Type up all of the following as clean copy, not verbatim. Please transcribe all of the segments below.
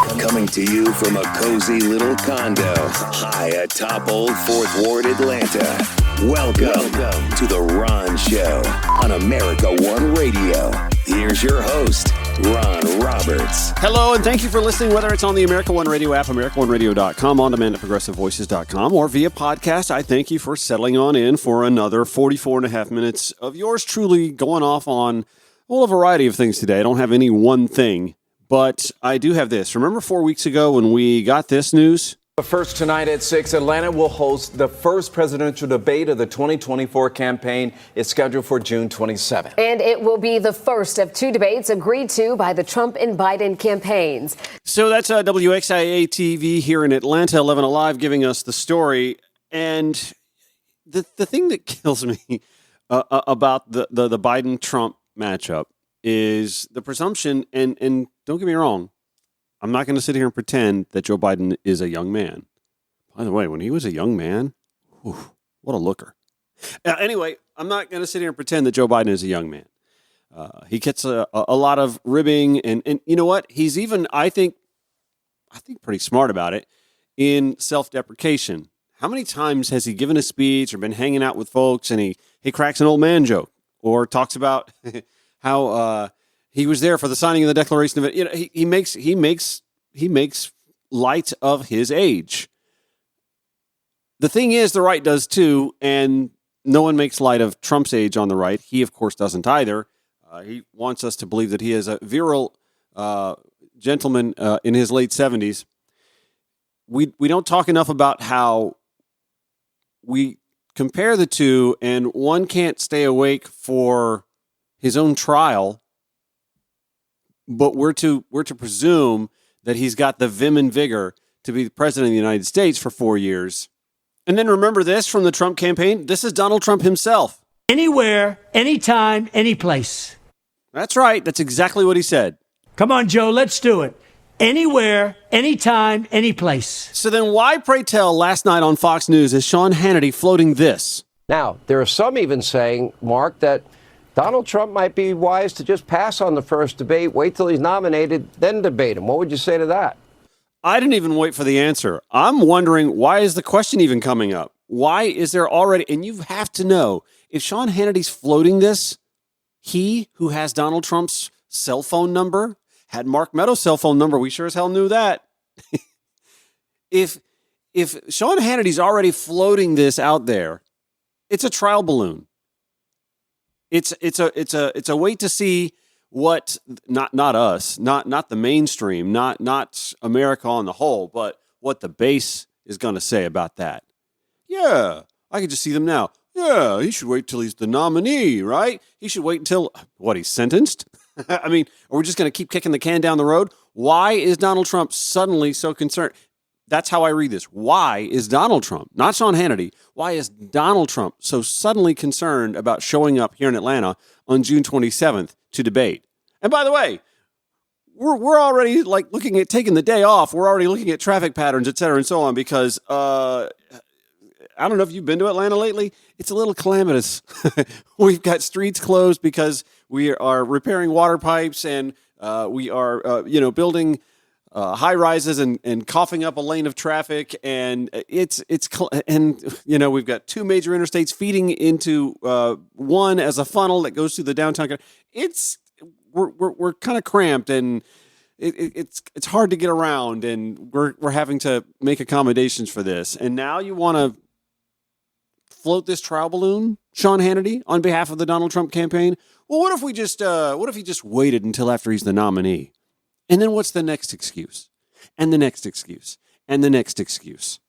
Coming to you from a cozy little condo high atop Old 4th Ward, Atlanta. Welcome to The Ron Show on America One Radio. Here's your host, Ron Roberts. Hello, and thank you for listening, whether it's on the America One Radio app, AmericaOneRadio.com, on demand at ProgressiveVoices.com, or via podcast. I thank you for settling on in for another 44 and a half minutes of yours truly going off on a variety of things today. I don't have any one thing, but I do have this. Remember 4 weeks ago when we got this news? First tonight at 6, Atlanta will host the first presidential debate of the 2024 campaign. It's scheduled for June 27th. And it will be the first of two debates agreed to by the Trump and Biden campaigns. So that's WXIA TV here in Atlanta, 11 Alive, giving us the story. And the thing that kills me about the Biden-Trump matchup is the presumption, and don't get me wrong, I'm not going to sit here and pretend that Joe Biden is a young man. By the way, when he was a young man, what a looker. Anyway, I'm not going to sit here and pretend that Joe Biden is a young man. He gets a lot of ribbing, and you know what? He's even, I think pretty smart about it in self-deprecation. How many times has he given a speech or been hanging out with folks and he cracks an old man joke or talks about how he was there for the signing of the Declaration of Independence? You know, he makes light of his age. The thing is, the right does too, and no one makes light of Trump's age on the right. He, of course, doesn't either. He wants us to believe that he is a virile gentleman in his late 70s. We don't talk enough about how we compare the two, and one can't stay awake for his own trial, but we're to presume that he's got the vim and vigor to be the president of the United States for 4 years. And then remember this from the Trump campaign. This is Donald Trump himself. Anywhere, anytime, any place. That's right. That's exactly what he said. Come on, Joe, let's do it. Anywhere, anytime, any place. So then why, pray tell, last night on Fox News is Sean Hannity floating this? Now, there are some even saying, Mark, that Donald Trump might be wise to just pass on the first debate, wait till he's nominated, then debate him. What would you say to that? I didn't even wait for the answer. I'm wondering, why is the question even coming up? Why is there already, and you have to know, if Sean Hannity's floating this, he who has Donald Trump's cell phone number, had Mark Meadows' cell phone number, we sure as hell knew that. If Sean Hannity's already floating this out there, it's a trial balloon. It's a wait to see what not us, not the mainstream, not America on the whole, but what the base is going to say about that. Yeah, I can just see them now. Yeah, he should wait till he's the nominee, right? He should wait until he's sentenced. I mean, are we just going to keep kicking the can down the road? Why is Donald Trump suddenly so concerned? That's how I read this. Why is Donald Trump, not Sean Hannity, why is Donald Trump so suddenly concerned about showing up here in Atlanta on June 27th to debate? And by the way, we're already like looking at taking the day off. We're already looking at traffic patterns, et cetera, and so on, because I don't know if you've been to Atlanta lately. It's a little calamitous. We've got streets closed because we are repairing water pipes, and we are, building high rises and coughing up a lane of traffic, and we've got two major interstates feeding into one as a funnel that goes through the downtown. We're kind of cramped, and it's hard to get around, and we're having to make accommodations for this. And now you want to float this trial balloon, Sean Hannity, on behalf of the Donald Trump campaign? Well, what if he just waited until after he's the nominee? And then what's the next excuse? And the next excuse. And the next excuse.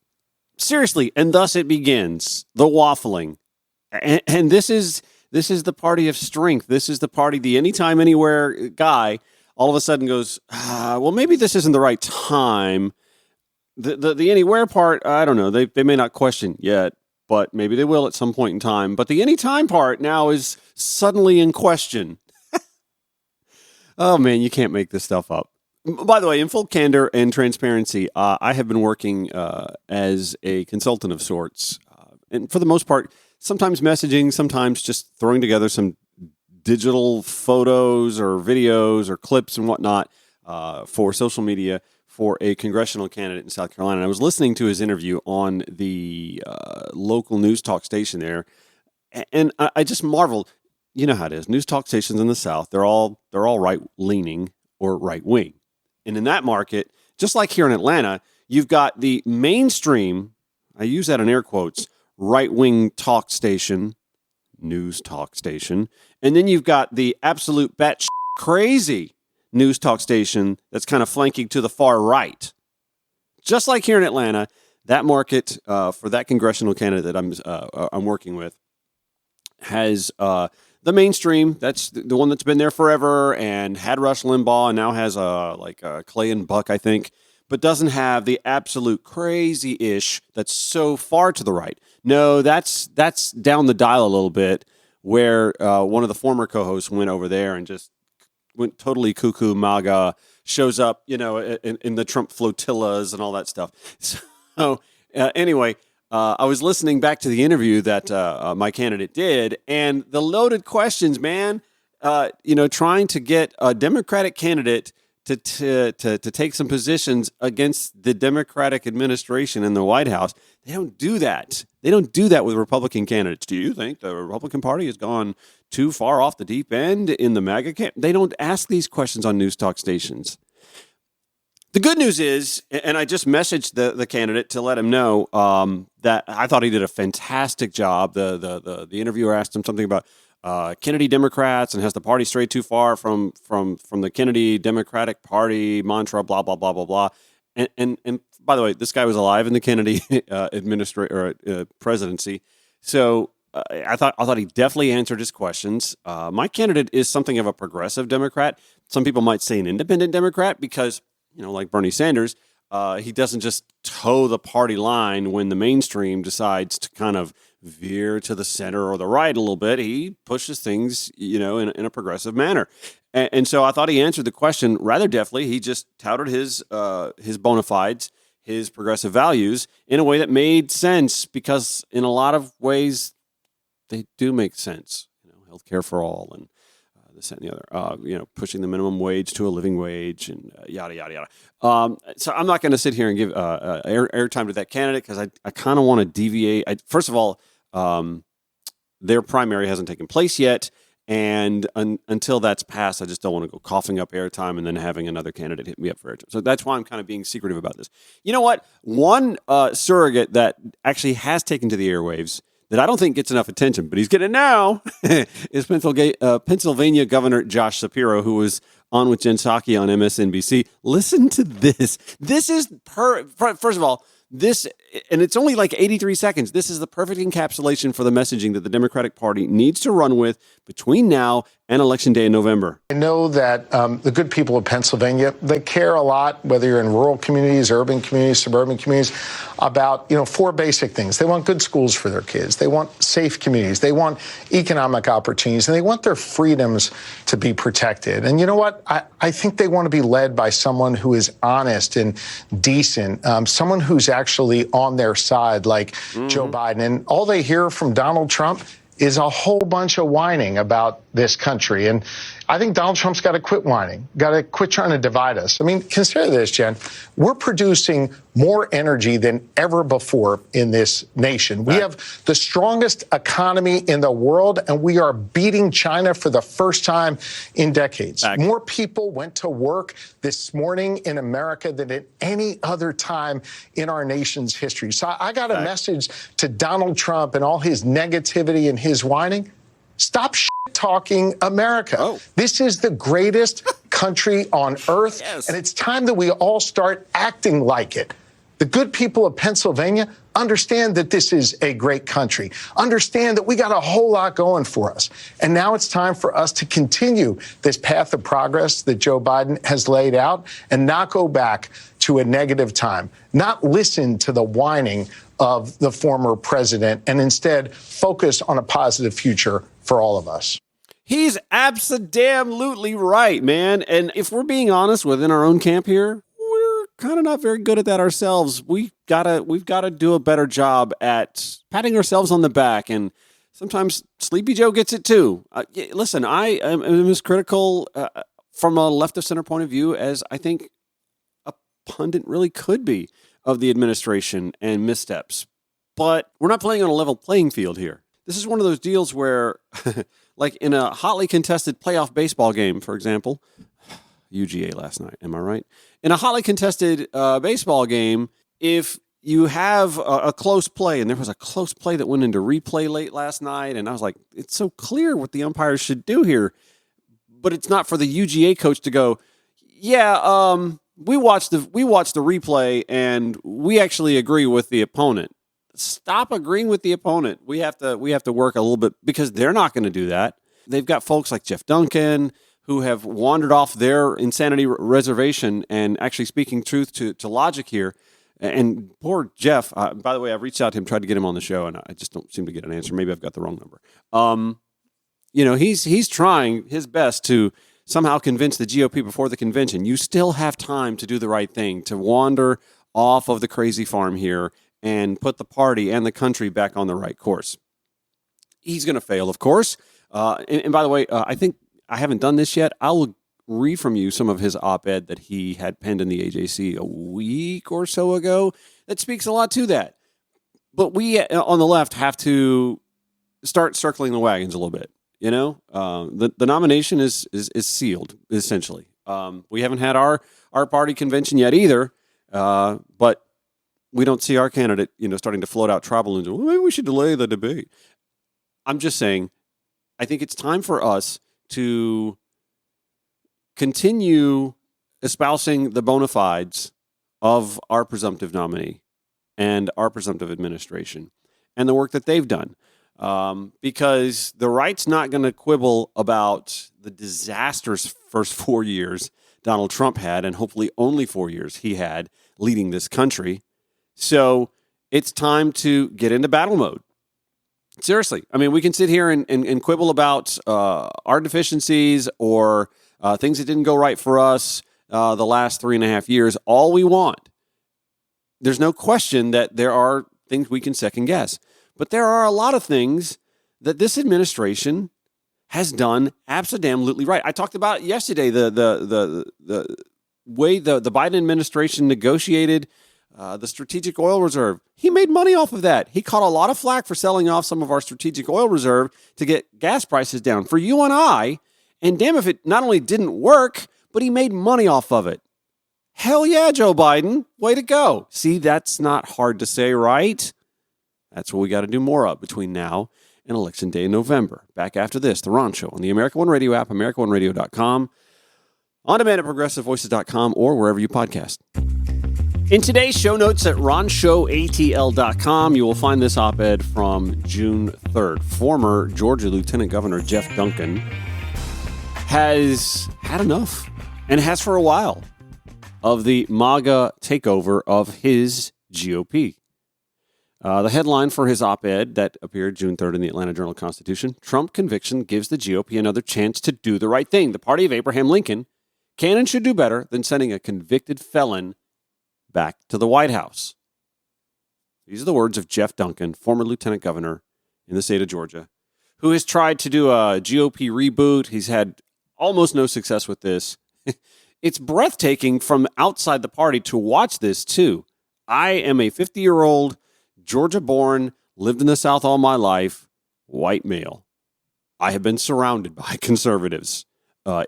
Seriously, and thus it begins, the waffling. And this is the party of strength. This is the party, the anytime, anywhere guy all of a sudden goes, well, maybe this isn't the right time. The anywhere part, I don't know. They may not question yet, but maybe they will at some point in time. But the anytime part now is suddenly in question. Oh, man, you can't make this stuff up. By the way, in full candor and transparency, I have been working as a consultant of sorts. And for the most part, sometimes messaging, sometimes just throwing together some digital photos or videos or clips and whatnot for social media for a congressional candidate in South Carolina. And I was listening to his interview on the local news talk station there, and I just marveled. You know how it is. News talk stations in the South, they're all right leaning or right wing, and in that market, just like here in Atlanta, you've got the mainstream. I use that in air quotes. Right wing talk station, news talk station, and then you've got the absolute batshit crazy news talk station that's kind of flanking to the far right. Just like here in Atlanta, that market for that congressional candidate that I'm working with has the mainstream. That's the one that's been there forever and had Rush Limbaugh and now has Clay and Buck, I think, but doesn't have the absolute crazy-ish that's so far to the right. No, that's down the dial a little bit, where one of the former co-hosts went over there and just went totally cuckoo MAGA, shows up, in the Trump flotillas and all that stuff. So anyway, I was listening back to the interview that my candidate did, and the loaded questions, man, trying to get a Democratic candidate to take some positions against the Democratic administration in the White House. They don't do that. They don't do that with Republican candidates. Do you think the Republican Party has gone too far off the deep end in the MAGA camp? They don't ask these questions on news talk stations. The good news is, and I just messaged the candidate to let him know that I thought he did a fantastic job. The interviewer asked him something about Kennedy Democrats and has the party strayed too far from the Kennedy Democratic Party mantra, blah, blah, blah, blah, blah. And by the way, this guy was alive in the Kennedy presidency. So I thought he definitely answered his questions. My candidate is something of a progressive Democrat. Some people might say an independent Democrat because, like Bernie Sanders, he doesn't just toe the party line when the mainstream decides to kind of veer to the center or the right a little bit. He pushes things, in a progressive manner. And so I thought he answered the question rather deftly. He just touted his bona fides, his progressive values in a way that made sense, because in a lot of ways they do make sense. Healthcare for all and this and the other, pushing the minimum wage to a living wage and yada, yada, yada. So I'm not going to sit here and give airtime to that candidate because I kind of want to deviate. First of all, their primary hasn't taken place yet. And until that's passed, I just don't want to go coughing up airtime and then having another candidate hit me up for airtime. So that's why I'm kind of being secretive about this. You know what? One surrogate that actually has taken to the airwaves that I don't think gets enough attention, but he's getting it now, is Pennsylvania Governor Josh Shapiro, who was on with Jen Psaki on MSNBC. Listen to this. This is, first of all, this, and it's only like 83 seconds. This is the perfect encapsulation for the messaging that the Democratic Party needs to run with between now and Election Day in November. I know that the good people of Pennsylvania, they care a lot, whether you're in rural communities, urban communities, suburban communities, about, four basic things. They want good schools for their kids. They want safe communities. They want economic opportunities, and they want their freedoms to be protected. And you know what? I think they want to be led by someone who is honest and decent, someone who's actually on their side, like Joe Biden. And all they hear from Donald Trump is a whole bunch of whining about this country. And I think Donald Trump's got to quit whining, got to quit trying to divide us. I mean, consider this, Jen. We're producing more energy than ever before in this nation. We have the strongest economy in the world, and we are beating China for the first time in decades. More people went to work this morning in America than at any other time in our nation's history. So I got a message to Donald Trump and all his negativity and his whining. Stop talking America. This is the greatest country on earth, and it's time that we all start acting like it. The good people of Pennsylvania understand that this is a great country, understand that we got a whole lot going for us. And now it's time for us to continue this path of progress that Joe Biden has laid out and not go back to a negative time, not listen to the whining of the former president, and instead focus on a positive future for all of us. He's abso-damn-lutely right, man. And if we're being honest within our own camp here, we're kind of not very good at that ourselves. We've got to do a better job at patting ourselves on the back. And sometimes Sleepy Joe gets it too. Listen, I am as critical from a left of center point of view as I think pundit really could be of the administration and missteps. But we're not playing on a level playing field here. This is one of those deals where, like in a hotly contested playoff baseball game, for example, UGA last night, am I right? In a hotly contested baseball game, if you have a close play, and there was a close play that went into replay late last night, and I was like, it's so clear what the umpires should do here. But it's not for the UGA coach to go, yeah, we watched the replay, and we actually agree with the opponent. Stop agreeing with the opponent. We have to work a little bit, because they're not going to do that. They've got folks like Jeff Duncan who have wandered off their insanity reservation and actually speaking truth to logic here. And poor Jeff, by the way, I've reached out to him, tried to get him on the show, and I just don't seem to get an answer. Maybe I've got the wrong number. He's trying his best to somehow convince the GOP before the convention. You still have time to do the right thing, to wander off of the crazy farm here and put the party and the country back on the right course. He's going to fail, of course. And by the way, I think I haven't done this yet. I will read from you some of his op-ed that he had penned in the AJC a week or so ago. That speaks a lot to that. But we on the left have to start circling the wagons a little bit. The nomination is sealed, essentially. We haven't had our party convention yet either, but we don't see our candidate, starting to float out tribal balloons. Well, maybe we should delay the debate. I'm just saying, I think it's time for us to continue espousing the bona fides of our presumptive nominee and our presumptive administration and the work that they've done. Because the right's not going to quibble about the disastrous first 4 years Donald Trump had, and hopefully only 4 years he had leading this country. So it's time to get into battle mode. Seriously. I mean, we can sit here and quibble about our deficiencies or things that didn't go right for us the last 3.5 years all we want. There's no question that there are things we can second guess. But there are a lot of things that this administration has done absolutely right. I talked about yesterday the way the Biden administration negotiated the strategic oil reserve. He made money off of that. He caught a lot of flack for selling off some of our strategic oil reserve to get gas prices down for you and I. And damn if it not only didn't work, but he made money off of it. Hell yeah, Joe Biden. Way to go. See, that's not hard to say, right? That's what we got to do more of between now and Election Day in November. Back after this, The Ron Show on the America One Radio app, AmericaOneRadio.com, on demand at ProgressiveVoices.com, or wherever you podcast. In today's show notes at RonShowATL.com, you will find this op-ed from June 3rd. Former Georgia Lieutenant Governor Jeff Duncan has had enough, and has for a while, of the MAGA takeover of his GOP. The headline for his op-ed that appeared June 3rd in the Atlanta Journal-Constitution, Trump conviction gives the GOP another chance to do the right thing. The party of Abraham Lincoln can and should do better than sending a convicted felon back to the White House. These are the words of Jeff Duncan, former lieutenant governor in the state of Georgia, who has tried to do a GOP reboot. He's had almost no success with this. It's breathtaking from outside the party to watch this, too. I am a 50-year-old, Georgia-born, lived in the South all my life, white male. I have been surrounded by conservatives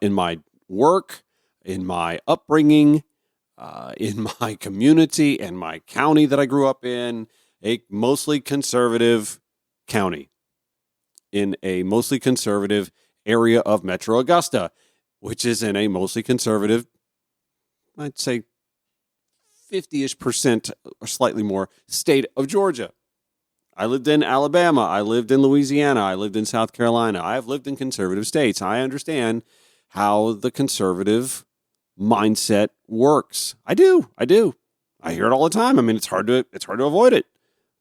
in my work, in my upbringing, in my community and my county that I grew up in, a mostly conservative county, in a mostly conservative area of Metro Augusta, which is in a mostly conservative, I'd say 50-ish% or slightly more, state of Georgia. I lived in Alabama. I lived in Louisiana. I lived in South Carolina. I have lived in conservative states. I understand how the conservative mindset works. I do. I hear it all the time. I mean, it's hard to avoid it.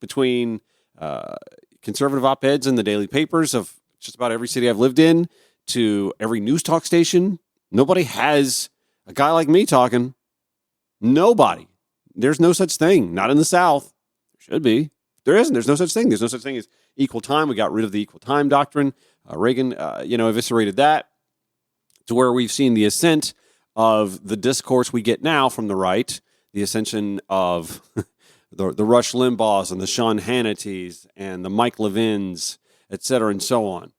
Between conservative op-eds in the daily papers of just about every city I've lived in to every news talk station, nobody has a guy like me talking. Nobody. There's no such thing. Not in the South. There should be. There isn't. There's no such thing. There's no such thing as equal time. We got rid of the equal time doctrine. Reagan, eviscerated that to where we've seen the ascent of the discourse we get now from the right the ascension of the Rush Limbaughs and the Sean Hannitys and the Mike Levins, et cetera, and so on.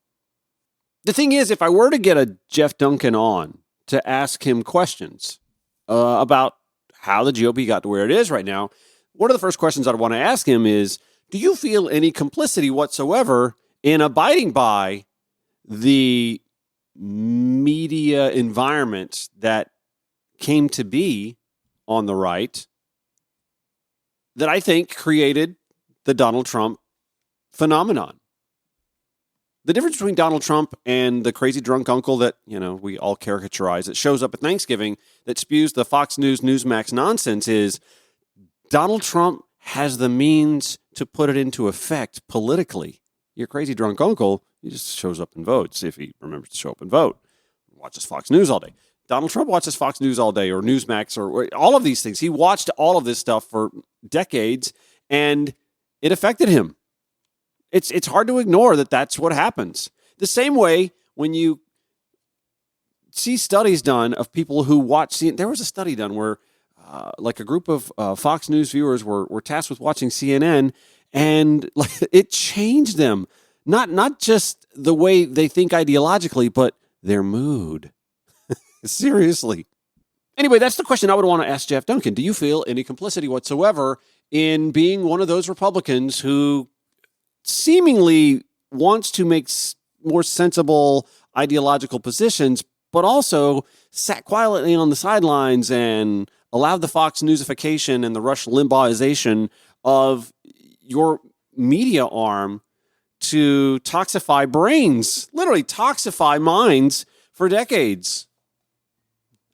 The thing is, if I were to get a Jeff Duncan on to ask him questions about how the GOP got to where it is right now, one of the first questions I'd want to ask him is, do you feel any complicity whatsoever in abiding by the media environment that came to be on the right that I think created the Donald Trump phenomenon? The difference between Donald Trump and the crazy drunk uncle that, we all caricaturize, that shows up at Thanksgiving, that spews the Fox News, Newsmax nonsense is Donald Trump has the means to put it into effect politically. Your crazy drunk uncle, he just shows up and votes if he remembers to show up and vote. Watches Fox News all day. Donald Trump watches Fox News all day, or Newsmax, or all of these things. He watched all of this stuff for decades, and it affected him. It's hard to ignore that that's what happens. The same way when you see studies done of people who watch CNN. There was a study done where like a group of Fox News viewers were tasked with watching CNN, and it changed them. Not just the way they think ideologically, but their mood. Seriously. Anyway, that's the question I would want to ask Jeff Duncan. Do you feel any complicity whatsoever in being one of those Republicans who seemingly wants to make more sensible ideological positions, but also sat quietly on the sidelines and allowed the Fox Newsification and the Rush Limbaughisation of your media arm to toxify brains, literally toxify minds for decades?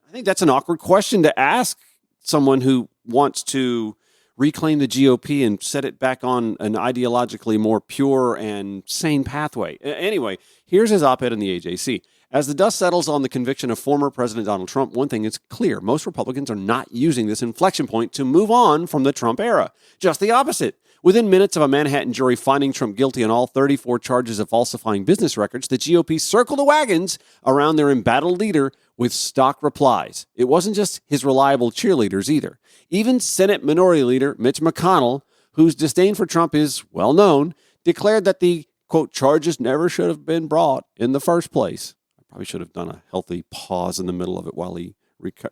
I think that's an awkward question to ask someone who wants to reclaim the GOP and set it back on an ideologically more pure and sane pathway. Anyway, here's his op-ed in the AJC. As the dust settles on the conviction of former President Donald Trump, one thing is clear. Most Republicans are not using this inflection point to move on from the Trump era. Just the opposite. Within minutes of a Manhattan jury finding Trump guilty on all 34 charges of falsifying business records, the GOP circled the wagons around their embattled leader with stock replies. It wasn't just his reliable cheerleaders either. Even Senate Minority Leader Mitch McConnell, whose disdain for Trump is well known, declared that the, quote, charges never should have been brought in the first place. I probably should have done a healthy pause in the middle of it while he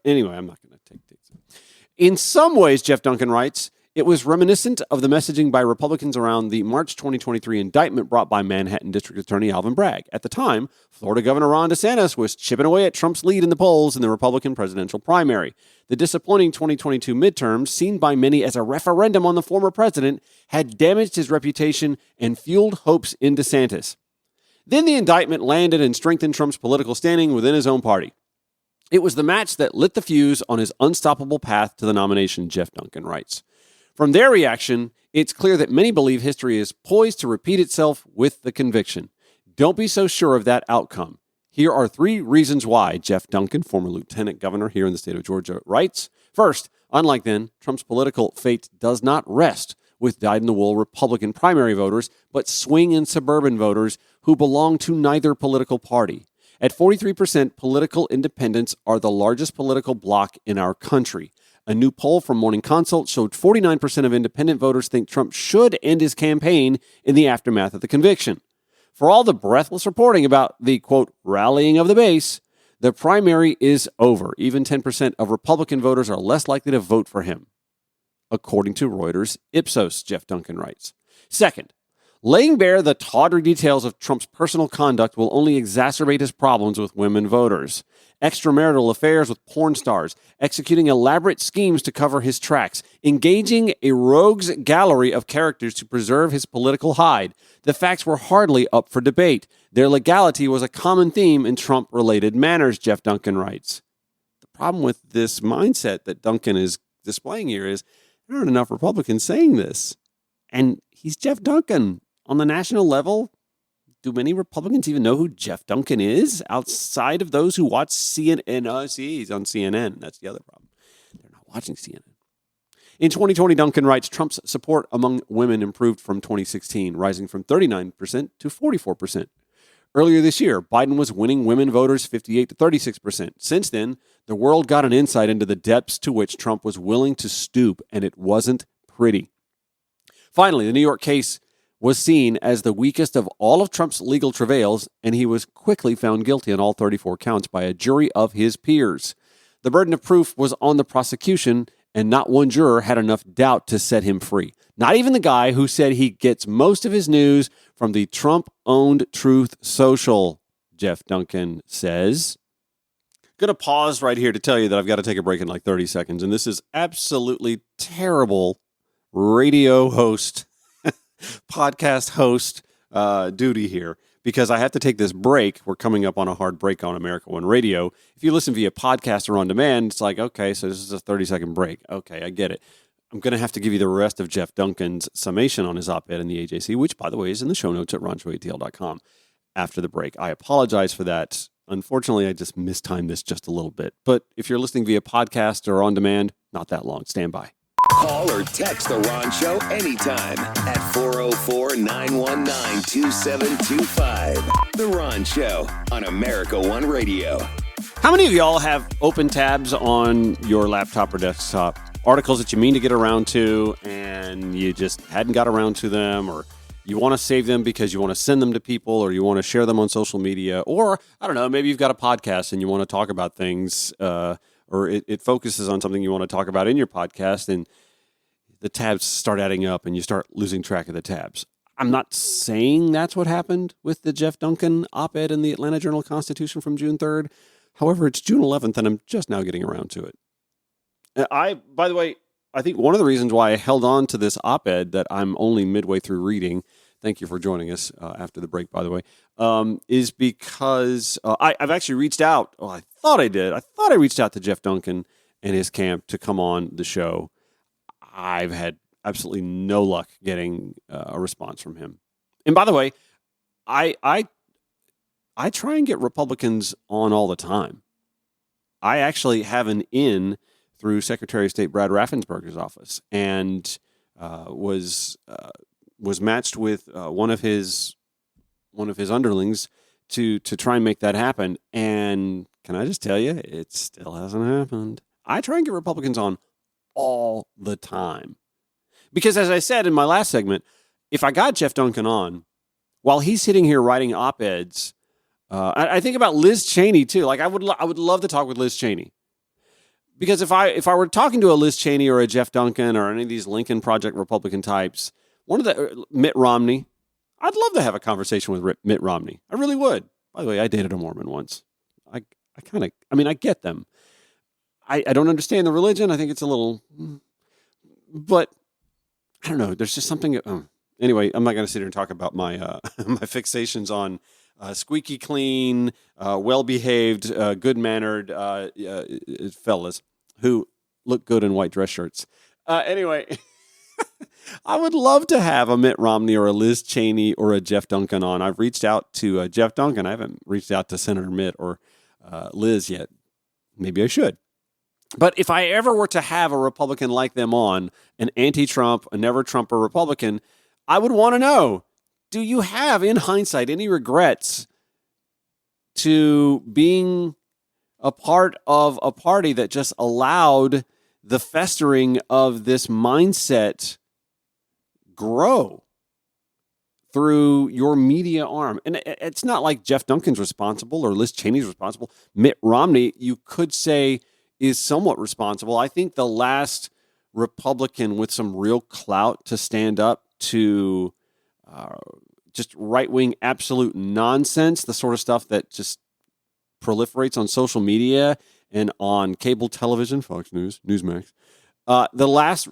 Anyway, I'm not going to take things. In some ways, Jeff Duncan writes, it was reminiscent of the messaging by Republicans around the March 2023 indictment brought by Manhattan District Attorney Alvin Bragg. At the time, Florida Governor Ron DeSantis was chipping away at Trump's lead in the polls in the Republican presidential primary. The disappointing 2022 midterms, seen by many as a referendum on the former president, had damaged his reputation and fueled hopes in DeSantis. Then the indictment landed and strengthened Trump's political standing within his own party. It was the match that lit the fuse on his unstoppable path to the nomination, Jeff Duncan writes. From their reaction, it's clear that many believe history is poised to repeat itself with the conviction. Don't be so sure of that outcome. Here are 3 reasons why, Jeff Duncan, former lieutenant governor here in the state of Georgia, writes. First, unlike then, Trump's political fate does not rest with dyed-in-the-wool Republican primary voters, but swing and suburban voters who belong to neither political party. At 43%, political independents are the largest political bloc in our country. A new poll from Morning Consult showed 49% of independent voters think Trump should end his campaign in the aftermath of the conviction. For all the breathless reporting about the, quote, rallying of the base, the primary is over. Even 10% of Republican voters are less likely to vote for him, according to Reuters Ipsos, Jeff Duncan writes. Second, laying bare the tawdry details of Trump's personal conduct will only exacerbate his problems with women voters. Extramarital affairs with porn stars, executing elaborate schemes to cover his tracks, engaging a rogues gallery of characters to preserve his political hide. The facts were hardly up for debate. Their legality was a common theme in Trump-related manners, Jeff Duncan writes. The problem with this mindset that Duncan is displaying here is there aren't enough Republicans saying this. And he's Jeff Duncan. On the national level, do many Republicans even know who Jeff Duncan is outside of those who watch CNN? See, he's on CNN. That's the other problem. They're not watching CNN. In 2020, Duncan writes, Trump's support among women improved from 2016, rising from 39% to 44%. Earlier this year, Biden was winning women voters 58 to 36%. Since then, the world got an insight into the depths to which Trump was willing to stoop, and it wasn't pretty. Finally, the New York case was seen as the weakest of all of Trump's legal travails, and he was quickly found guilty on all 34 counts by a jury of his peers. The burden of proof was on the prosecution, and not one juror had enough doubt to set him free. Not even the guy who said he gets most of his news from the Trump-owned Truth Social, Jeff Duncan says. Going to pause right here to tell you that I've got to take a break in like 30 seconds, and this is absolutely terrible radio host, podcast host duty here, because I have to take this break. We're coming up on a hard break on America One Radio. If you listen via podcast or on demand, it's like, okay, so this is a 30-second break. Okay, I get it. I'm going to have to give you the rest of Jeff Duncan's summation on his op-ed in the AJC, which, by the way, is in the show notes at ronshowatl.com after the break. I apologize for that. Unfortunately, I just mistimed this just a little bit. But if you're listening via podcast or on demand, not that long. Stand by. Call or text The Ron Show anytime at 404-919-2725. The Ron Show on America One Radio. How many of y'all have open tabs on your laptop or desktop? Articles that you mean to get around to and you just hadn't got around to them, or you want to save them because you want to send them to people, or you want to share them on social media, or, I don't know, maybe you've got a podcast and you want to talk about things, or it focuses on something you want to talk about in your podcast, and the tabs start adding up and you start losing track of the tabs. I'm not saying that's what happened with the Jeff Duncan op-ed in the Atlanta Journal-Constitution from June 3rd. However, it's June 11th and I'm just now getting around to it. By the way, I think one of the reasons why I held on to this op-ed that I'm only midway through reading, thank you for joining us after the break, by the way, is because I've actually reached out. Well, I thought I did. I thought I reached out to Jeff Duncan and his camp to come on the show. I've had absolutely no luck getting a response from him. And by the way, I try and get Republicans on all the time. I actually have an in through Secretary of State Brad Raffensperger's office, and was matched with one of his underlings to try and make that happen. And can I just tell you, it still hasn't happened. I try and get Republicans on all the time, because as I said in my last segment, if I got Jeff Duncan on while he's sitting here writing op-eds, I think about Liz Cheney too. Like I would love to talk with Liz Cheney. Because if I were talking to a Liz Cheney or a Jeff Duncan or any of these Lincoln Project Republican types, Mitt Romney, I'd love to have a conversation with Mitt Romney. I really would. By the way, I dated a Mormon once. I get them. I don't understand the religion. I think it's a little, but I don't know. There's just something. Anyway, I'm not going to sit here and talk about my my fixations on squeaky clean, well-behaved, good-mannered fellas who look good in white dress shirts. Anyway, I would love to have a Mitt Romney or a Liz Cheney or a Jeff Duncan on. I've reached out to Jeff Duncan. I haven't reached out to Senator Mitt or Liz yet. Maybe I should. But if I ever were to have a Republican like them on, an anti-Trump, a never-Trumper Republican, I would want to know, do you have, in hindsight, any regrets to being a part of a party that just allowed the festering of this mindset grow through your media arm? And it's not like Jeff Duncan's responsible or Liz Cheney's responsible. Mitt Romney, you could say, is somewhat responsible. I think the last Republican with some real clout to stand up to just right-wing absolute nonsense, the sort of stuff that just proliferates on social media and on cable television, Fox News, Newsmax. The last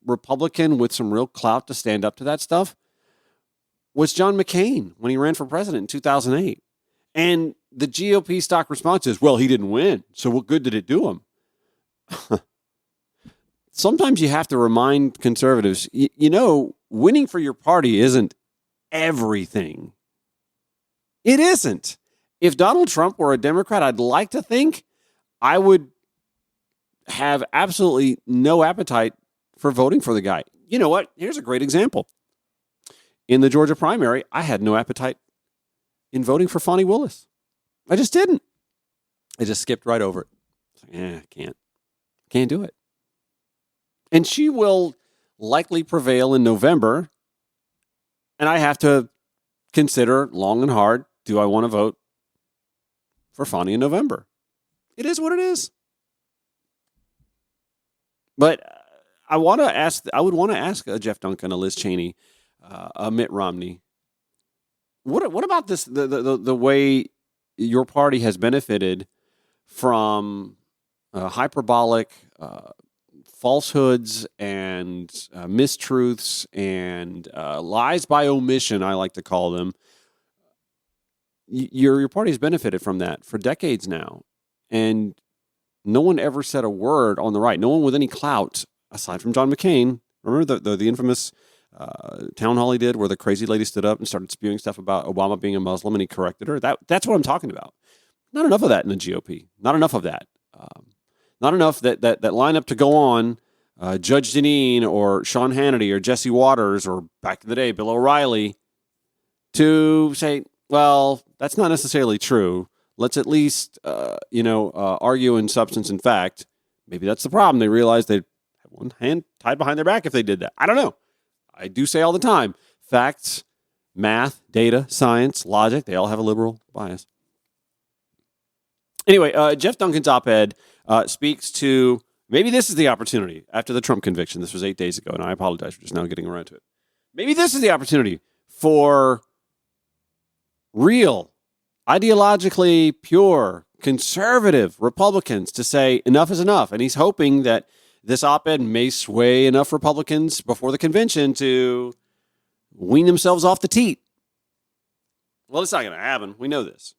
Republican with some real clout to stand up to that stuff was John McCain when he ran for president in 2008. And the GOP stock response is, well, he didn't win, so what good did it do him? Sometimes you have to remind conservatives, winning for your party isn't everything. It isn't. If Donald Trump were a Democrat, I'd like to think I would have absolutely no appetite for voting for the guy. You know what? Here's a great example. In the Georgia primary, I had no appetite in voting for Fonnie Willis. I just didn't. I just skipped right over it. I can't do it. And she will likely prevail in November. And I have to consider long and hard, do I want to vote for Fonnie in November? It is what it is. But I would want to ask Jeff Duncan, a Liz Cheney, a Mitt Romney, what about this, the way your party has benefited from hyperbolic falsehoods and mistruths and lies by omission, I like to call them. Your party has benefited from that for decades now. And no one ever said a word on the right. No one with any clout, aside from John McCain. Remember the infamous town hall he did where the crazy lady stood up and started spewing stuff about Obama being a Muslim and he corrected her? That's what I'm talking about. Not enough of that in the GOP. Not enough of that. Not enough that lineup to go on Judge Jeanine or Sean Hannity or Jesse Waters or back in the day Bill O'Reilly to say, well, that's not necessarily true. Let's at least argue in substance and fact. Maybe that's the problem. They realize they'd have one hand tied behind their back if they did that. I don't know. I do say all the time, facts, math, data, science, logic, they all have a liberal bias. Anyway, Jeff Duncan's op-ed speaks to, maybe this is the opportunity after the Trump conviction. This was 8 days ago, and I apologize for just now getting around to it. Maybe this is the opportunity for real, ideologically pure, conservative Republicans to say enough is enough. And he's hoping that this op-ed may sway enough Republicans before the convention to wean themselves off the teat. Well, it's not going to happen. We know this.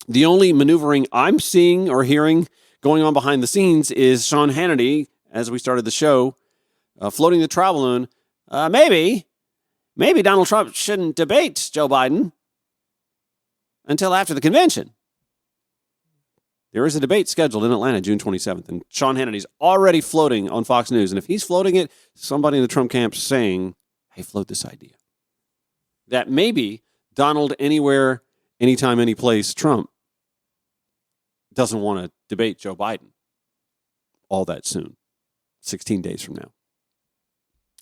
The only maneuvering I'm seeing or hearing going on behind the scenes is Sean Hannity, as we started the show, floating the trial balloon. Maybe Donald Trump shouldn't debate Joe Biden until after the convention. There is a debate scheduled in Atlanta, June 27th, and Sean Hannity's already floating on Fox News. And if he's floating it, somebody in the Trump camp's saying, hey, float this idea. That maybe Donald anywhere, anytime, any place, Trump doesn't want to debate Joe Biden all that soon, 16 days from now.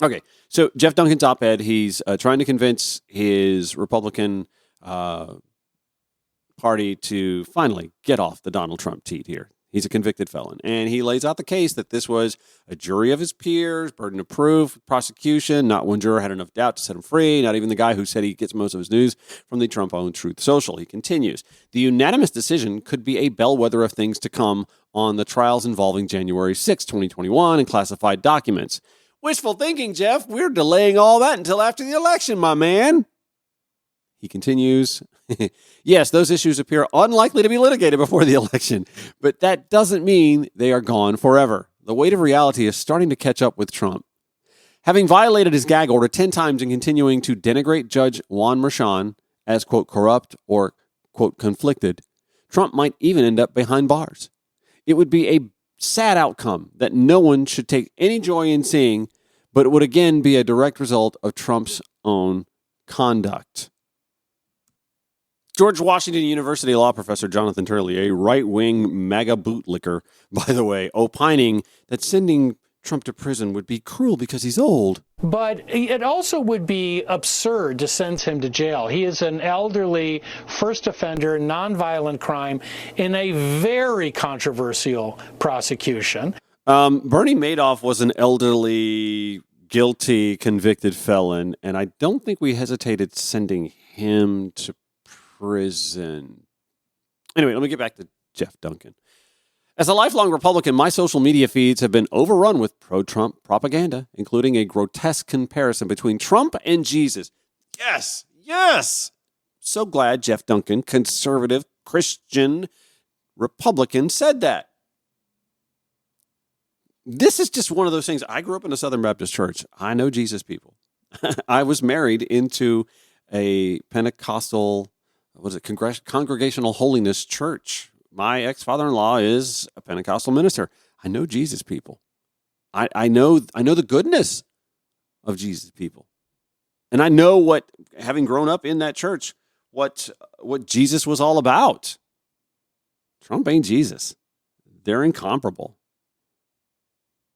Okay, so Jeff Duncan's op-ed, he's trying to convince his Republican party to finally get off the Donald Trump teat here. He's a convicted felon. And he lays out the case that this was a jury of his peers, burden of proof, prosecution. Not one juror had enough doubt to set him free. Not even the guy who said he gets most of his news from the Trump-owned Truth Social. He continues. The unanimous decision could be a bellwether of things to come on the trials involving January 6, 2021 and classified documents. Wishful thinking, Jeff. We're delaying all that until after the election, my man. He continues, yes, those issues appear unlikely to be litigated before the election, but that doesn't mean they are gone forever. The weight of reality is starting to catch up with Trump. Having violated his gag order 10 times and continuing to denigrate Judge Juan Merchan as, quote, corrupt or, quote, conflicted, Trump might even end up behind bars. It would be a sad outcome that no one should take any joy in seeing, but it would again be a direct result of Trump's own conduct. George Washington University law professor Jonathan Turley, a right-wing MAGA bootlicker, by the way, opining that sending Trump to prison would be cruel because he's old. But it also would be absurd to send him to jail. He is an elderly first offender, nonviolent crime in a very controversial prosecution. Bernie Madoff was an elderly, guilty, convicted felon, and I don't think we hesitated sending him to prison. Anyway, let me get back to Jeff Duncan. As a lifelong Republican, my social media feeds have been overrun with pro-Trump propaganda, including a grotesque comparison between Trump and Jesus. Yes, yes. So glad Jeff Duncan, conservative, Christian, Republican, said that. This is just one of those things. I grew up in a Southern Baptist church. I know Jesus people. I was married into a Pentecostal, Congregational Holiness Church. My ex-father-in-law is a Pentecostal minister. I know Jesus people. I know the goodness of Jesus people. And I know what, having grown up in that church, what Jesus was all about. Trump ain't Jesus. They're incomparable.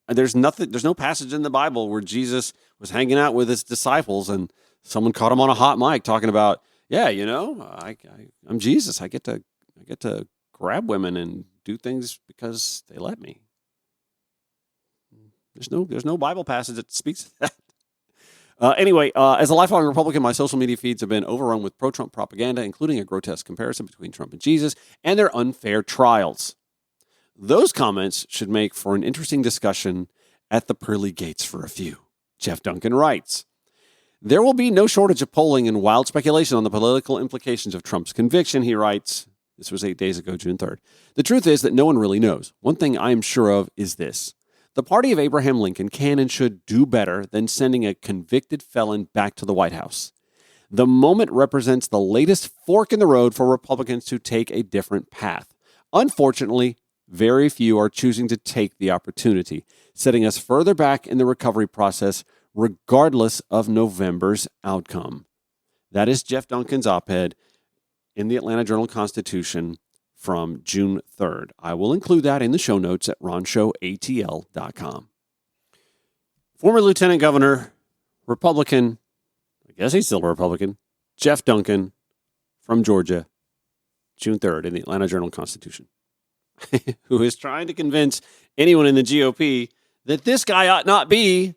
And there's no passage in the Bible where Jesus was hanging out with his disciples and someone caught him on a hot mic talking about, yeah, I'm Jesus. I get to grab women and do things because they let me. There's no Bible passage that speaks to that. Anyway, as a lifelong Republican, my social media feeds have been overrun with pro-Trump propaganda, including a grotesque comparison between Trump and Jesus and their unfair trials. Those comments should make for an interesting discussion at the pearly gates for a few. Jeff Duncan writes, there will be no shortage of polling and wild speculation on the political implications of Trump's conviction, he writes. This was 8 days ago, June 3rd. The truth is that no one really knows. One thing I am sure of is this. The party of Abraham Lincoln can and should do better than sending a convicted felon back to the White House. The moment represents the latest fork in the road for Republicans to take a different path. Unfortunately, very few are choosing to take the opportunity, setting us further back in the recovery process, regardless of November's outcome. That is Jeff Duncan's op-ed in the Atlanta Journal-Constitution from June 3rd. I will include that in the show notes at ronshowatl.com. Former Lieutenant Governor, Republican, I guess he's still a Republican, Jeff Duncan from Georgia, June 3rd in the Atlanta Journal-Constitution, who is trying to convince anyone in the GOP that this guy ought not be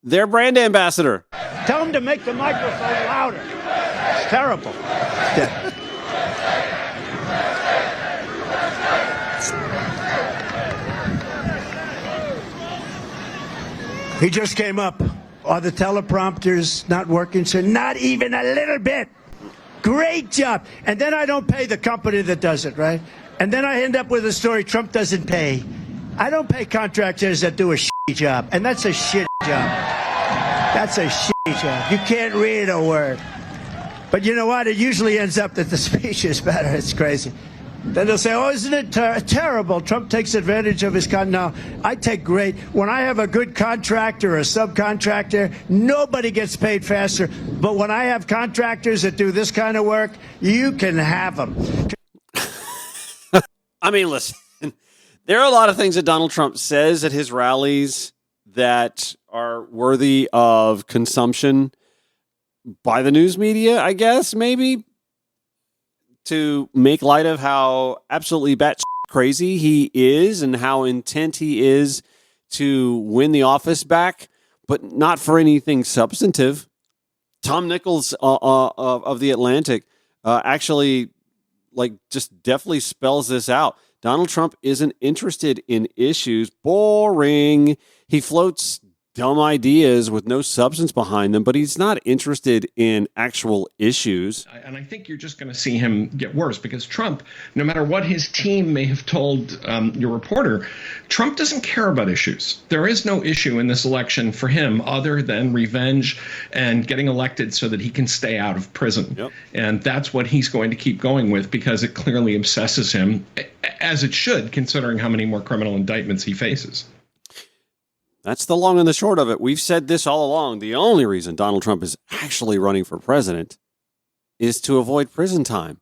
their brand ambassador. Tell him to make the microphone louder. It's terrible. Yeah. He just came up. Are the teleprompters not working? So not even a little bit. Great job. And then I don't pay the company that does it, right? And then I end up with a story Trump doesn't pay. I don't pay contractors that do a shitty job. And that's a shitty job. That's a shitty job. You can't read a word. But you know what? It usually ends up that the speech is better. It's crazy. Then they'll say, oh, isn't it terrible? Trump takes advantage of his No, I take great. When I have a good contractor or a subcontractor, nobody gets paid faster. But when I have contractors that do this kind of work, you can have them. I mean, listen, there are a lot of things that Donald Trump says at his rallies that are worthy of consumption by the news media, I guess, maybe, to make light of how absolutely batshit crazy he is and how intent he is to win the office back, but not for anything substantive. Tom Nichols of The Atlantic actually just definitely spells this out. Donald Trump isn't interested in issues. Boring. He floats dumb ideas with no substance behind them, but he's not interested in actual issues. And I think you're just going to see him get worse because Trump, no matter what his team may have told your reporter, Trump doesn't care about issues. There is no issue in this election for him other than revenge and getting elected so that he can stay out of prison. Yep. And that's what he's going to keep going with because it clearly obsesses him, as it should, considering how many more criminal indictments he faces. That's the long and the short of it. We've said this all along. The only reason Donald Trump is actually running for president is to avoid prison time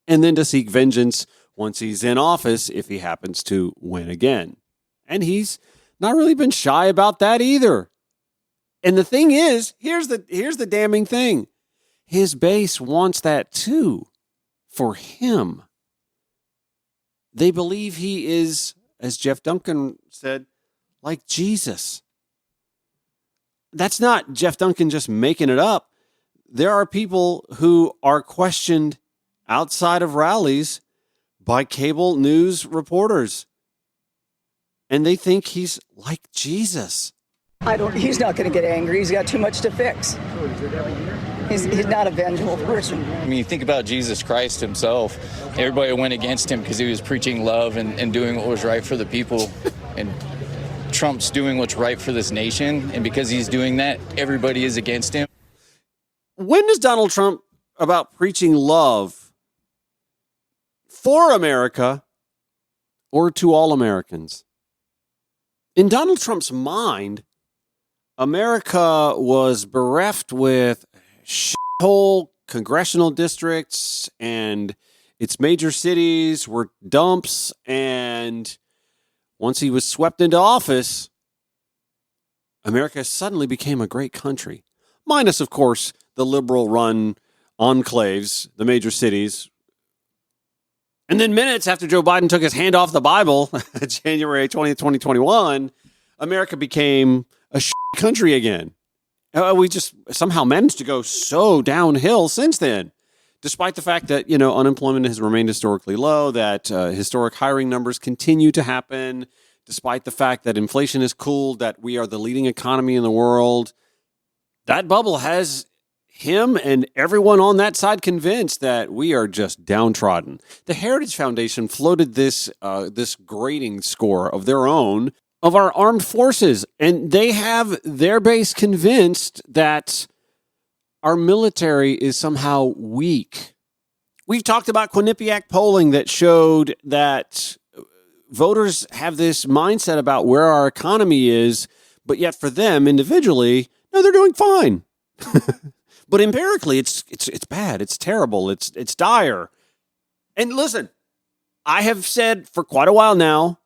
and then to seek vengeance once he's in office if he happens to win again. And he's not really been shy about that either. And the thing is, here's the damning thing. His base wants that too for him. They believe he is, as Jeff Duncan said, like Jesus. That's not Jeff Duncan just making it up. There are people who are questioned outside of rallies by cable news reporters, and they think he's like Jesus. He's not going to get angry. He's got too much to fix. He's not a vengeful person. I mean, you think about Jesus Christ himself. Everybody went against him because he was preaching love and doing what was right for the people. And Trump's doing what's right for this nation, and because he's doing that, everybody is against him. When does Donald Trump about preaching love for America or to all Americans? In Donald Trump's mind, America was bereft with shithole congressional districts and its major cities were dumps. And once he was swept into office, America suddenly became a great country. Minus, of course, the liberal-run enclaves, the major cities. And then minutes after Joe Biden took his hand off the Bible, January 20th, 2021, America became a country again. We just somehow managed to go so downhill since then, despite the fact that, unemployment has remained historically low, that historic hiring numbers continue to happen, despite the fact that inflation is cooled, that we are the leading economy in the world. That bubble has him and everyone on that side convinced that we are just downtrodden. The Heritage Foundation floated this grading score of their own of our armed forces, and they have their base convinced that our military is somehow weak. We've talked about Quinnipiac polling that showed that voters have this mindset about where our economy is, but yet for them individually, no, they're doing fine. But empirically, it's bad. It's terrible. It's dire. And listen, I have said for quite a while now,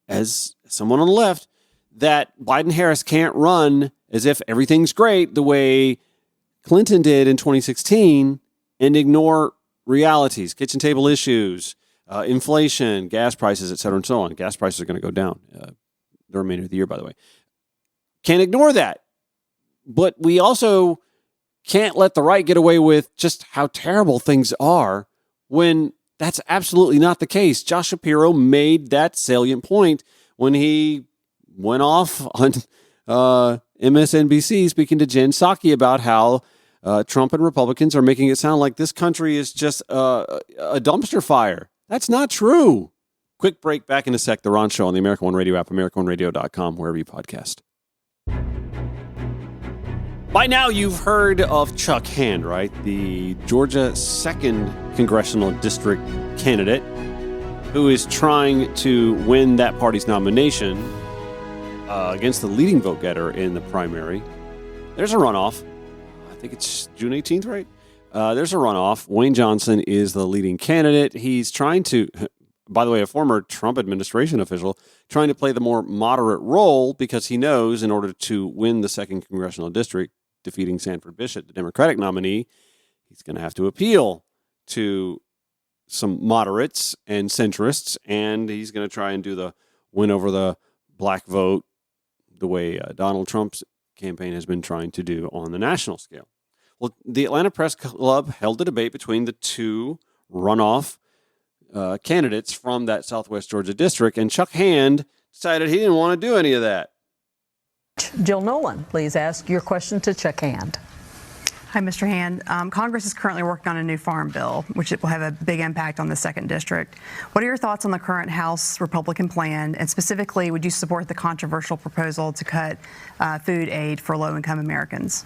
as someone on the left, that Biden-Harris can't run as if everything's great the way Clinton did in 2016 and ignore realities, kitchen table issues, inflation, gas prices, et cetera, and so on. Gas prices are going to go down the remainder of the year, by the way. Can't ignore that. But we also can't let the right get away with just how terrible things are when that's absolutely not the case. Josh Shapiro made that salient point when he went off on MSNBC speaking to Jen Psaki about how Trump and Republicans are making it sound like this country is just a dumpster fire. That's not true. Quick break, back in a sec. The Ron Show on the America One Radio app, AmericaOneRadio.com, wherever you podcast. By now, you've heard of Chuck Hand, right? The Georgia 2nd Congressional District candidate who is trying to win that party's nomination against the leading vote-getter in the primary. There's a runoff. I think it's June 18th, right? There's a runoff. Wayne Johnson is the leading candidate. He's trying to, by the way, a former Trump administration official, trying to play the more moderate role because he knows in order to win the 2nd Congressional District, defeating Sanford Bishop, the Democratic nominee, he's going to have to appeal to some moderates and centrists, and he's going to try and do the win over the black vote the way Donald Trump's campaign has been trying to do on the national scale. Well, the Atlanta Press Club held a debate between the two runoff candidates from that Southwest Georgia district, and Chuck Hand decided he didn't want to do any of that. Jill Nolan, please ask your question to Chuck Hand. Hi, Mr. Hand. Congress is currently working on a new farm bill, which will have a big impact on the 2nd District. What are your thoughts on the current House Republican plan? And specifically, would you support the controversial proposal to cut food aid for low-income Americans?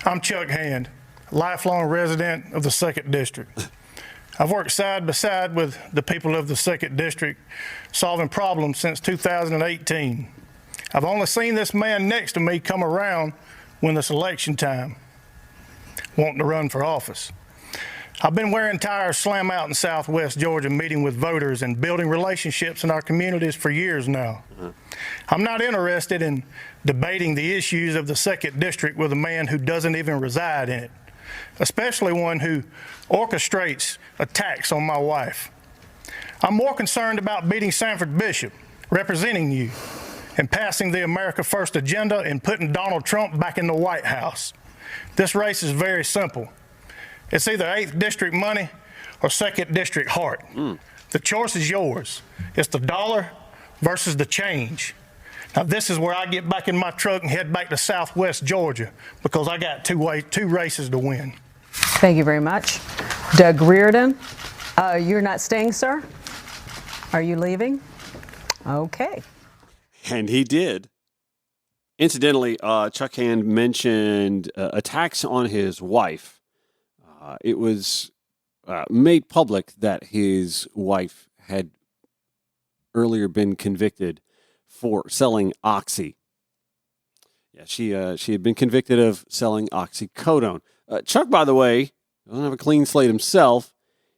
I'm Chuck Hand, lifelong resident of the 2nd District. I've worked side by side with the people of the 2nd District, solving problems since 2018. I've only seen this man next to me come around when it's election time, wanting to run for office. I've been wearing tires slam out in Southwest Georgia, meeting with voters and building relationships in our communities for years now. I'm not interested in debating the issues of the 2nd District with a man who doesn't even reside in it, especially one who orchestrates attacks on my wife. I'm more concerned about beating Sanford Bishop, representing you, and passing the America First agenda and putting Donald Trump back in the White House. This race is very simple. It's either 8th District money or 2nd District heart. The choice is yours. It's the dollar versus the change. Now, this is where I get back in my truck and head back to Southwest Georgia because I got two races to win. Thank you very much. Doug Reardon, you're not staying, sir? Are you leaving? Okay. And he did. Incidentally, Chuck Hand mentioned attacks on his wife. It was made public that his wife had earlier been convicted for selling Oxy. Yeah, she had been convicted of selling oxycodone. Chuck, by the way, doesn't have a clean slate himself.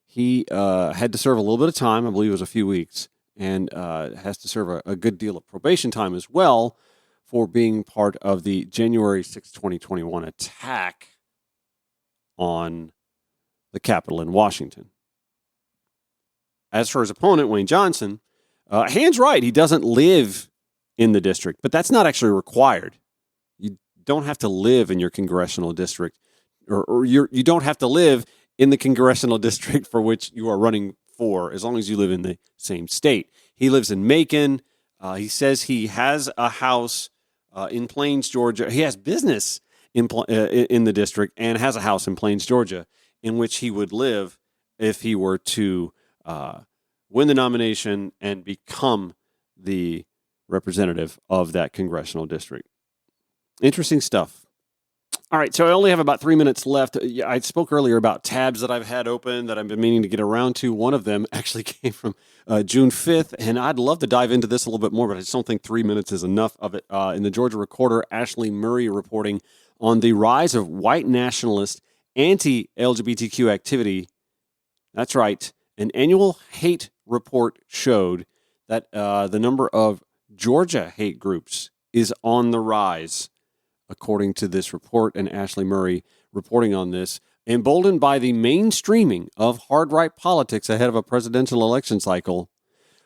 He had to serve a little bit of time. I believe it was a few weeks, and has to serve a good deal of probation time as well for being part of the January 6, 2021 attack on the Capitol in Washington. As for his opponent, Wayne Johnson, Hand's right. He doesn't live in the district, but that's not actually required. You don't have to live in your congressional district, or you don't have to live in the congressional district for which you are running for, as long as you live in the same state. He lives in Macon. He says he has a house in Plains, Georgia. He has business in the district and has a house in Plains, Georgia, in which he would live if he were to win the nomination and become the representative of that congressional district. Interesting stuff. All right, so I only have about 3 minutes left. I spoke earlier about tabs that I've had open that I've been meaning to get around to. One of them actually came from June 5th, and I'd love to dive into this a little bit more, but I just don't think 3 minutes is enough of it. In the Georgia Recorder, Ashley Murray reporting on the rise of white nationalist anti-LGBTQ activity. That's right. An annual hate report showed that the number of Georgia hate groups is on the rise, according to this report, and Ashley Murray reporting on this. Emboldened by the mainstreaming of hard-right politics ahead of a presidential election cycle,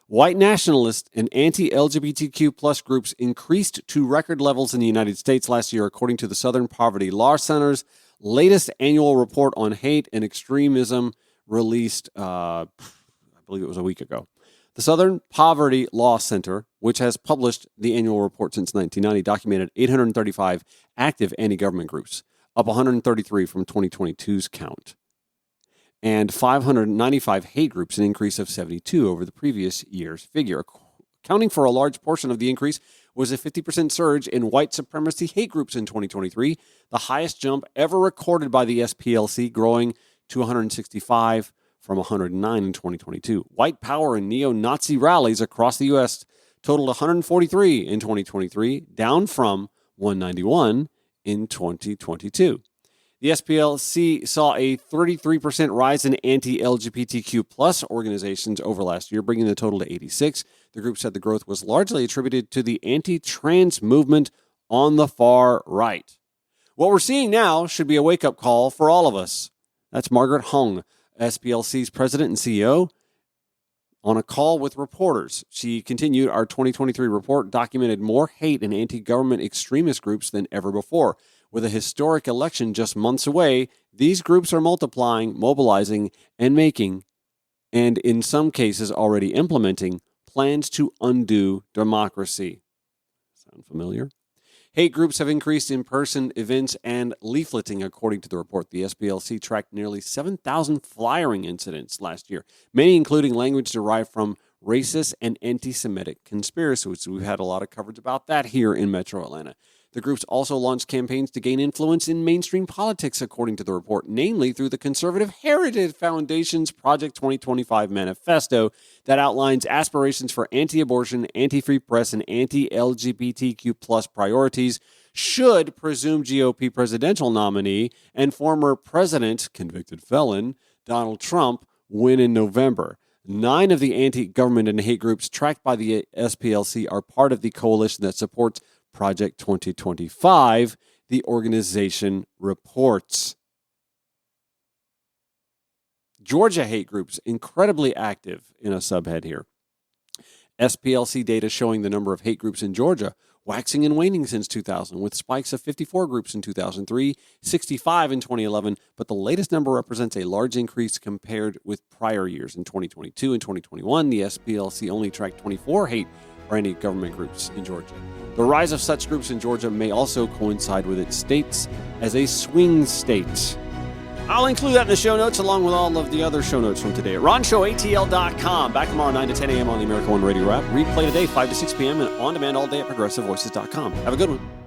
white nationalist and anti-LGBTQ plus groups increased to record levels in the United States last year, according to the Southern Poverty Law Center's latest annual report on hate and extremism released, I believe it was a week ago. The Southern Poverty Law Center, which has published the annual report since 1990, documented 835 active anti-government groups, up 133 from 2022's count, and 595 hate groups, an increase of 72 over the previous year's figure. Accounting for a large portion of the increase was a 50% surge in white supremacy hate groups in 2023, the highest jump ever recorded by the SPLC, growing to 165 from 109 in 2022. White power and neo-Nazi rallies across the U.S. totaled 143 in 2023, down from 191 in 2022. The SPLC saw a 33% rise in anti-LGBTQ plus organizations over last year, bringing the total to 86. The group said the growth was largely attributed to the anti-trans movement on the far right. What we're seeing now should be a wake-up call for all of us. That's Margaret Hung, SPLC's president and CEO, on a call with reporters. She continued, our 2023 report documented more hate and anti-government extremist groups than ever before. With a historic election just months away, these groups are multiplying, mobilizing, and making, and in some cases already implementing, plans to undo democracy. Sound familiar? Hate groups have increased in-person events and leafleting, according to the report. The SPLC tracked nearly 7,000 flyering incidents last year, many including language derived from racist and anti-Semitic conspiracies. We've had a lot of coverage about that here in Metro Atlanta. The groups also launched campaigns to gain influence in mainstream politics, according to the report, namely through the Conservative Heritage Foundation's Project 2025 manifesto that outlines aspirations for anti-abortion, anti-free press, and anti-LGBTQ plus priorities should presumed GOP presidential nominee and former president, convicted felon, Donald Trump, win in November. 9 of the anti-government and hate groups tracked by the SPLC are part of the coalition that supports Project 2025, the organization reports. Georgia hate groups, incredibly active in a subhead here. SPLC data showing the number of hate groups in Georgia waxing and waning since 2000, with spikes of 54 groups in 2003, 65 in 2011, but the latest number represents a large increase compared with prior years. In 2022 and 2021, the SPLC only tracked 24 hate or any government groups in Georgia. The rise of such groups in Georgia may also coincide with its status as a swing state. I'll include that in the show notes along with all of the other show notes from today at ronshowatl.com. Back tomorrow 9 to 10 a.m. on the America One Radio app. Replay today 5 to 6 p.m. and on demand all day at progressivevoices.com. Have a good one.